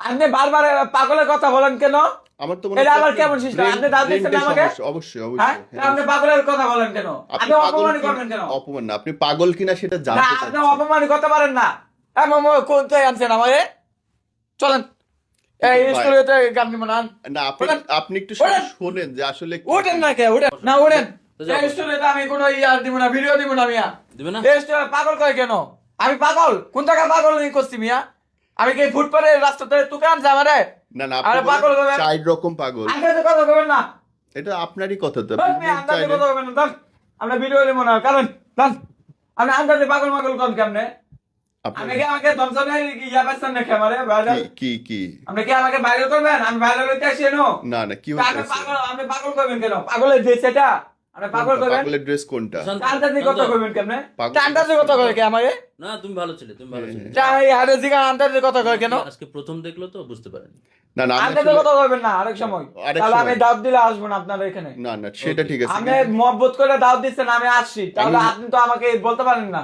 আপনি বারবার পাগলের কথা বলেন কেন? আমার তো এটা আবার কেমন সিস্টেম? আপনি দাঁত দিচ্ছেন না আমাকে? অবশ্যই হ্যাঁ, অবশ্যই আপনি পাগলের কথা বলেন কেন? আপনি অপমান করবেন কেন? অপমান না, আপনি পাগল কিনা সেটা না, জানতে আপনি চাচ্ছি। অপমান করতে পারেন না। কোথায় আনছেন আমারে? চলেন এই ভাই, স্টুডিওতে গান দিব না। না আপনি ওঠেন, আপনি একটু শুধু ওঠেন। শোনেন যে আসলে কি উঠেন না হয়েছে। কে উঠেন না উঠেন। তো যাও। এই স্টুডিওতে আমি কোনো ইয়ার দিব না, ভিডিও দিব না মিয়া। দিবে না? এই স্টুডিও পাগল কয় কেন? আমি পাগল? কোন টাকা পাগল নেই করছি মিয়া? আমি কি ফুটপাতে রাস্তাতে তুকে আনছে আমারে? না না, আরে আপনি পাগল বলেন হবেন। 4 রকম পাগল। আন্দাজে কথা বলবেন না। এটা আপনারই কথা তো, ধর আপনি মিয়া, আন্দাজে চাইলে- কথা বলবেন না। ধর, আমরা ভিডিও দিব না কারণ ধর, আপনি আন্দাজে পাগল মাগল কোন কেমনে? আপনি আমি কি আমাকে ধমসনে ইয়া পাচ্ছেন নাকি আমারে ভাইরাল? কি আপনি কি আমাকে ভাইরাল করবেন? আমি ভাইরাল হইতে আসি এনো? না না কি আপনি হচ্ছে? পাগল, আপনি পাগল করবেন কেন? পাগলের ড্রেস এটা? আপনি পাগল করবেন? পাগলের ড্রেস কোনটা? শান্ত, আন্দাজে কথা শান্ত। কইবেন কেমনে? পাগল- আন্দাজে কথা কয় কে আমারে? না তুমি ভালো ছিলে, তুমি ভালো ছিলে। চাই হারে জিগা আন্দাজে কথা কয় কেন? আজকে প্রথম দেখলো তো বুঝতে পারেনি। না না, আমি আন্দাজে আসলে- কথা কইবেন না আরেক সময়। আরেক তাহলে আমি সময়। দাওয়াত দিলে আসবো না আপনার এখানে। না না সেটা ঠিক আছে, আপনি মহব্বত করে দাওয়াত দিচ্ছেন আমি আসছি। তাহলে আপনি তো আমাকে বলতে পারেন না।